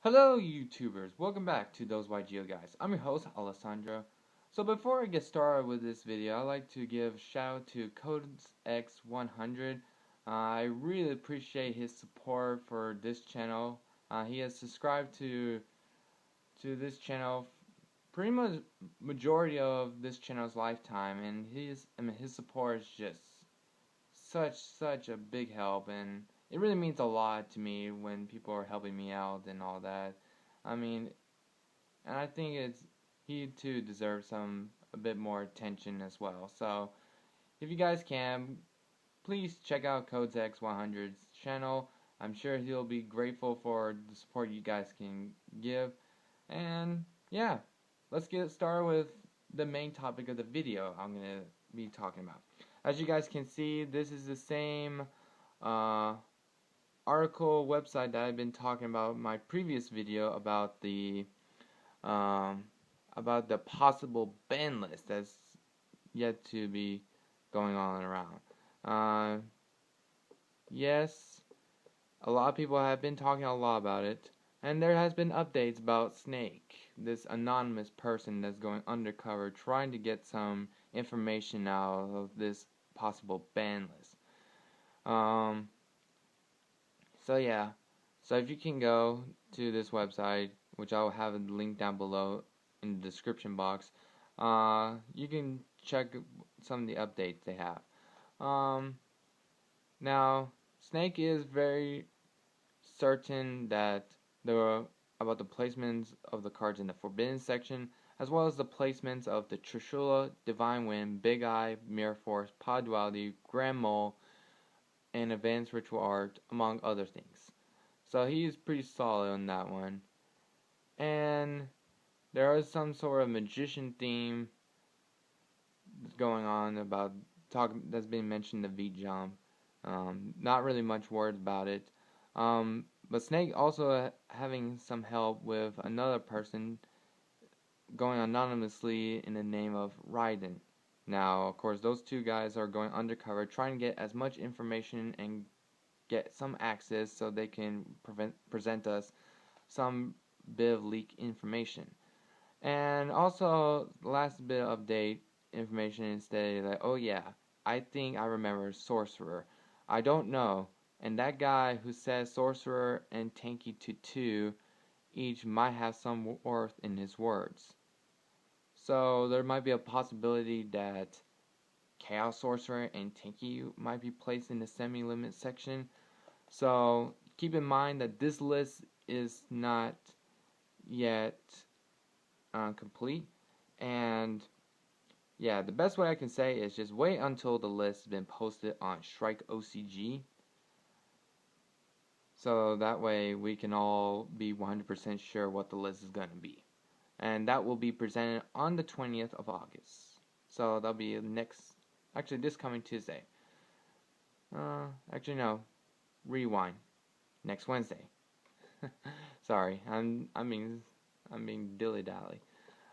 Hello YouTubers, welcome back to Those YGO Guys. I'm your host, Alessandro. So before I get started with this video, I'd like to give a shout out to CodesX100. I really appreciate his support for this channel. He has subscribed to this channel pretty much majority of this channel's lifetime, and his support is just such a big help, and it really means a lot to me when people are helping me out and all that. I mean, and I think he too deserves a bit more attention as well. So if you guys can, please check out Codex 100's channel. I'm sure he'll be grateful for the support you guys can give. And yeah, let's get started with the main topic of the video I'm gonna be talking about. As you guys can see, this is the same uh, article website that I've been talking about in my previous video um, about the possible ban list that's yet to be going on and around. Uh, yes, a lot of people have been talking a lot about it, and there has been updates about Snake, this anonymous person that's going undercover trying to get some information out of this possible ban list. So yeah, so if you can go to this website, which I will have a link down below in the description box, you can check some of the updates they have. Um, Now, Snake is very certain that about the placements of the cards in the Forbidden section, as well as the placements of the Trishula, Divine Wind, Big Eye, Mirror Force, Pod Duality, Grand Mole, and Advanced Ritual Art, among other things. So he's pretty solid on that one. And there is some sort of magician theme going on about that's been mentioned, the V jump. Not really much word about it. But Snake also having some help with another person going anonymously in the name of Raiden. Now, of course, those two guys are going undercover, trying to get as much information and get some access so they can present us some bit of leak information. And also, the last bit of update information is that, oh yeah, I think I remember Sorcerer. I don't know. And that guy who says Sorcerer and Tanky Tutu each might have some worth in his words. So there might be a possibility that Chaos Sorcerer and Tanky might be placed in the semi-limit section. So keep in mind that this list is not yet complete, and yeah, the best way I can say is just wait until the list has been posted on Shrike OCG, so that way we can all be 100% sure what the list is going to be. And that will be presented on the 20th of August. So that'll be this coming Tuesday. Actually no, rewind, next Wednesday. Sorry, I'm being dilly-dally.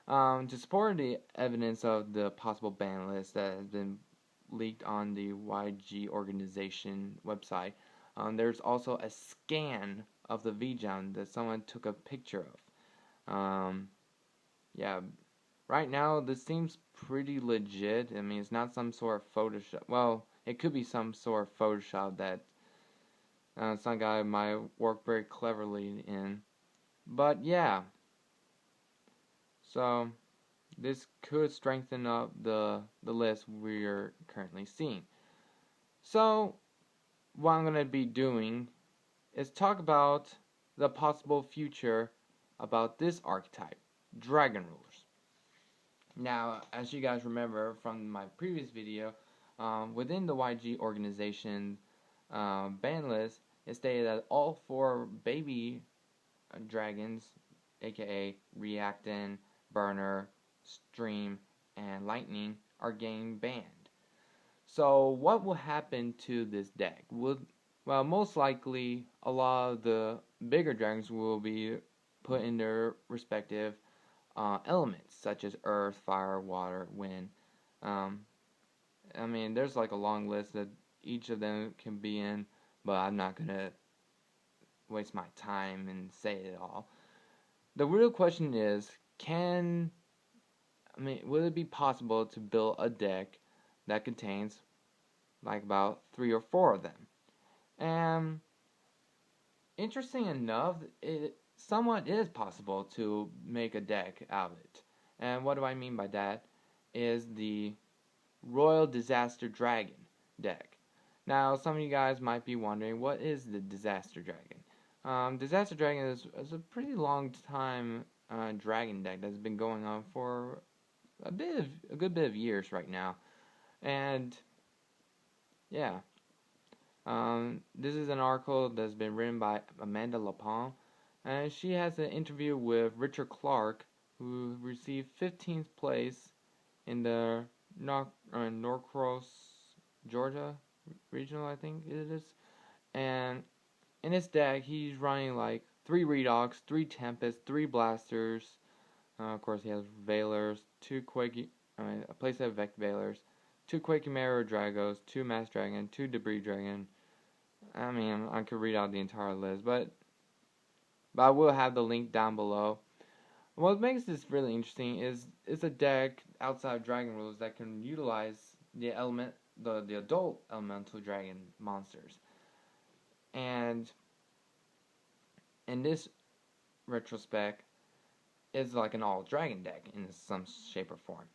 To support the evidence of the possible ban list that has been leaked on the YG organization website, there's also a scan of the VJam that someone took a picture of. Yeah, right now this seems pretty legit. I mean, it's not some sort of Photoshop. Well, it could be some sort of Photoshop that some guy might work very cleverly in. But yeah, so this could strengthen up the list we're currently seeing. So what I'm going to be doing is talk about the possible future about this archetype, Dragon Rulers. Now, as you guys remember from my previous video, within the YG organization ban list, it stated that all 4 baby dragons, aka Reactin, Burner, Stream, and Lightning, are getting banned. So what will happen to this deck? Well, most likely a lot of the bigger dragons will be put in their respective elements, such as Earth, Fire, Water, Wind. I mean, there's like a long list that each of them can be in, but I'm not gonna waste my time and say it all. The real question is, will it be possible to build a deck that contains like about 3 or 4 of them? And interesting enough, it somewhat is possible to make a deck out of it. And what do I mean by that? Is the Royal Disaster Dragon deck. Now, some of you guys might be wondering, what is the Disaster Dragon? Disaster Dragon is a pretty long time dragon deck that's been going on for a good bit of years right now. And yeah, this is an article that's been written by Amanda Lapalme, and she has an interview with Richard Clark, who received 15th place in the Norcross, Georgia regional, I think it is. And in his deck, he's running like 3 Redox, 3 Tempest, 3 Blasters. Of course, he has Veilers, 2 a playset of Vect Veilers, 2 Quakemare Dragos, 2 Mass Dragon, 2 Debris Dragon. I mean, I could read out the entire list, but I will have the link down below. What makes this really interesting is it's a deck outside of Dragon rules that can utilize the adult elemental dragon monsters. And in this retrospect, it's like an all dragon deck in some shape or form.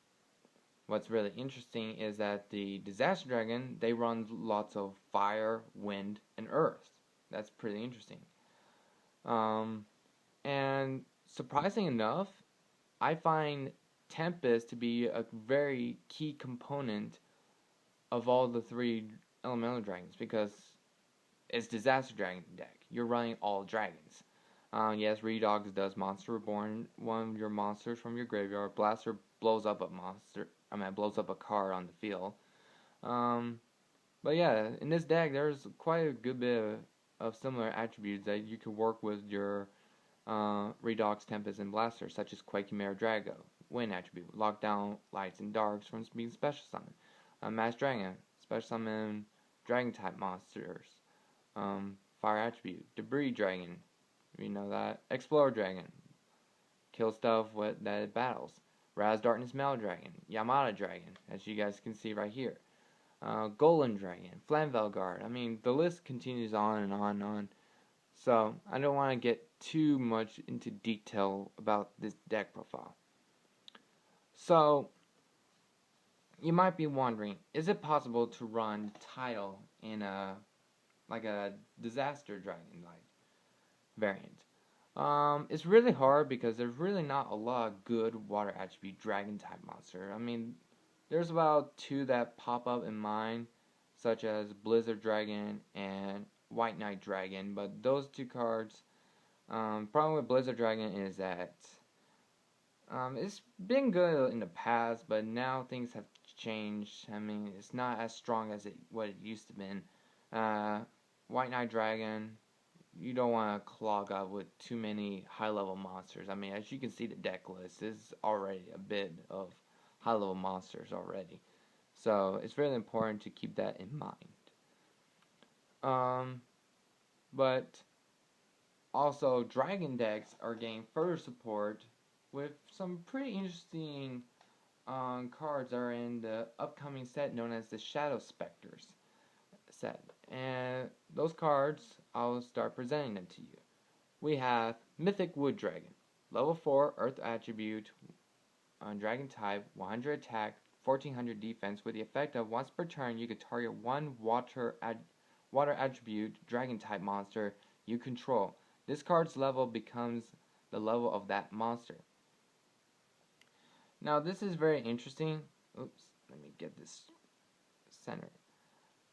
What's really interesting is that the Disaster Dragon, they run lots of fire, wind, and earth. That's pretty interesting. And surprising enough, I find Tempest to be a very key component of all the 3 elemental dragons, because it's Disaster Dragon deck. You're running all dragons. Yes, Redox does Monster Reborn, one of your monsters from your graveyard. Blaster blows up blows up a card on the field. But yeah, in this deck, there's quite a good bit of similar attributes that you can work with your Redox, Tempest, and Blaster, such as Quakemare Drago, Wind attribute, lock down lights and darks from being special summon. Mass Dragon, special summon Dragon type monsters. Fire attribute, Debris Dragon, you know that. Explorer Dragon, kill stuff that it battles. Raz Darkness Metal Dragon, Yamada Dragon, as you guys can see right here. Golem Dragon, Flamvel Guard. I mean, the list continues on and on and on. So, I don't want to get too much into detail about this deck profile. So, you might be wondering, is it possible to run Tidal in a Disaster Dragon like variant? It's really hard because there's really not a lot of good water attribute dragon type monster. I mean, there's about 2 that pop up in mind, such as Blizzard Dragon and White Knight Dragon, but those 2 cards, problem with Blizzard Dragon is that it's been good in the past, but now things have changed. I mean, it's not as strong as what it used to be. White Knight Dragon, you don't want to clog up with too many high-level monsters. I mean, as you can see, the deck list is already a bit of high-level monsters already. So, it's really important to keep that in mind. But also, dragon decks are getting further support with some pretty interesting cards that are in the upcoming set known as the Shadow Specters set. And those cards, I'll start presenting them to you. We have Mythic Wood Dragon, level 4 Earth attribute, Dragon type, 100 attack, 1400 defense. With the effect of once per turn, you can target 1 water attribute Dragon type monster you control. This card's level becomes the level of that monster. Now this is very interesting. Oops, let me get this centered.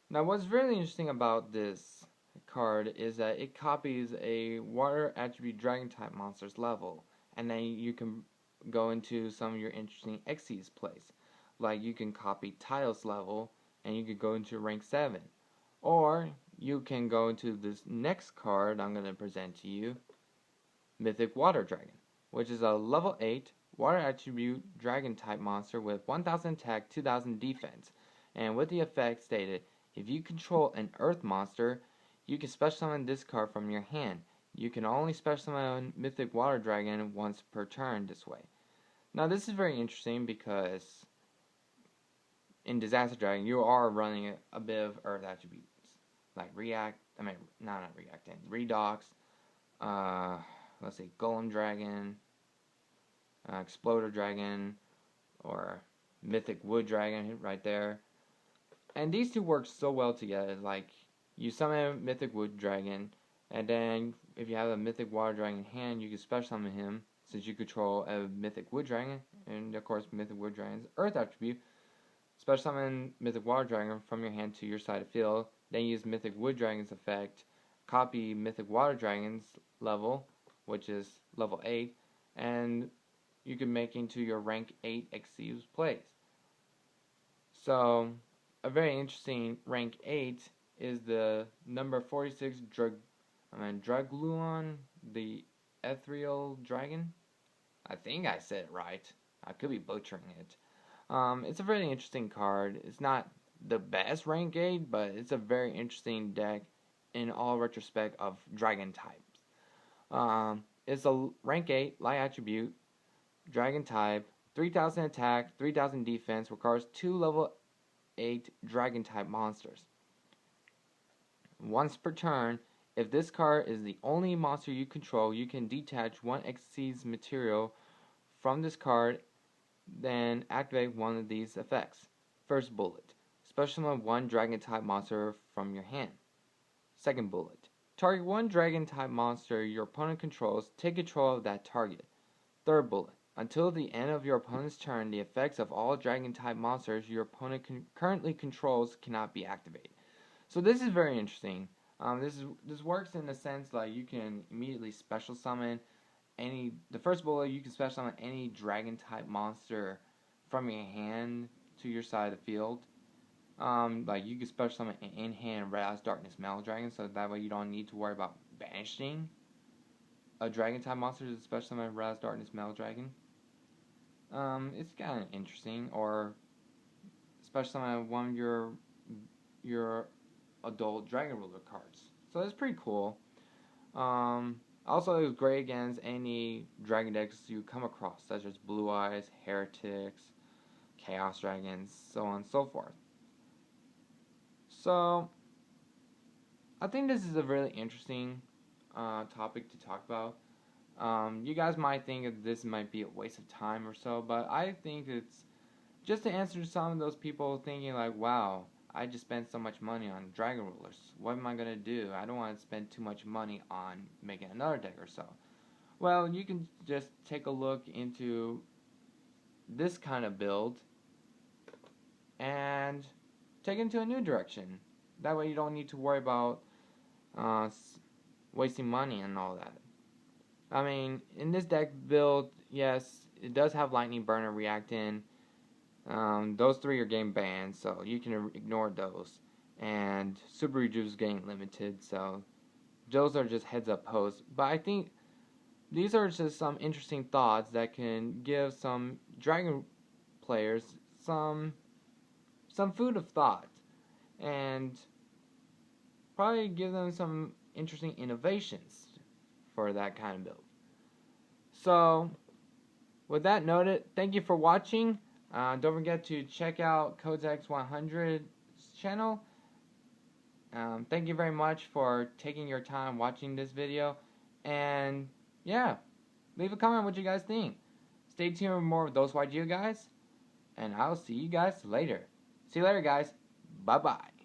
Now what's really interesting about this card is that it copies a water attribute dragon type monster's level, and then you can go into some of your interesting Xyz plays. Like you can copy Tile's level and you could go into rank 7. Or you can go into this next card I'm going to present to you, Mythic Water Dragon, which is a level 8 water attribute dragon type monster with 1000 attack, 2000 defense. And with the effect stated, if you control an earth monster, you can special summon this card from your hand. You can only special summon Mythic Water Dragon once per turn this way. Now this is very interesting because in Disaster Dragon you are running a bit of Earth attributes like Redox, let's see, Golem Dragon, Exploder Dragon, or Mythic Wood Dragon right there. And these two work so well together. Like, you summon a Mythic Wood Dragon, and then if you have a Mythic Water Dragon in hand, you can special summon him, since you control a Mythic Wood Dragon, and of course Mythic Wood Dragon's Earth attribute. Special summon Mythic Water Dragon from your hand to your side of field, then use Mythic Wood Dragon's effect, copy Mythic Water Dragon's level, which is level 8, and you can make into your rank 8 Xyz plays. So, a very interesting rank 8 is the number 46 Dragluon, the Ethereal Dragon. I think I said it right. I could be butchering it. It's a really interesting card. It's not the best rank 8, but it's a very interesting deck in all retrospect of dragon types. It's a rank 8 light attribute, dragon type, 3000 attack, 3000 defense, requires 2 level 8 dragon type monsters. Once per turn, if this card is the only monster you control, you can detach 1 Xyz material from this card, then activate one of these effects. First bullet, special summon 1 dragon type monster from your hand. Second bullet, target 1 dragon type monster your opponent controls, take control of that target. Third bullet, until the end of your opponent's turn, the effects of all dragon type monsters your opponent currently controls cannot be activated. So this is very interesting. This works in the sense like you can immediately special summon the first bullet. You can special summon any dragon type monster from your hand to your side of the field. Like you can special summon an in-hand Red Eyes Darkness Metal Dragon, so that way you don't need to worry about banishing a dragon type monster to special summon Red Eyes Darkness Metal Dragon. It's kind of interesting. Or special summon one of your adult Dragon Ruler cards. So it's pretty cool. Also, it was great against any dragon decks you come across, such as Blue Eyes, Heretics, Chaos Dragons, so on and so forth. So, I think this is a really interesting topic to talk about. You guys might think that this might be a waste of time or so, but I think it's just to answer some of those people thinking like, wow, I just spent so much money on Dragon Rulers. What am I going to do? I don't want to spend too much money on making another deck or so. Well, you can just take a look into this kind of build and take it into a new direction. That way you don't need to worry about wasting money and all that. I mean, in this deck build, yes, it does have Lightning Burner React in. Those 3 are game banned, so you can ignore those. And Super Rejuve is getting limited, so those are just heads up posts. But I think these are just some interesting thoughts that can give some Dragon players some food of thought, and probably give them some interesting innovations for that kind of build. So, with that noted, thank you for watching. Don't forget to check out CodesX100's channel. Thank you very much for taking your time watching this video. And yeah, leave a comment what you guys think. Stay tuned for more of those YGO guys. And I'll see you guys later. See you later, guys. Bye-bye.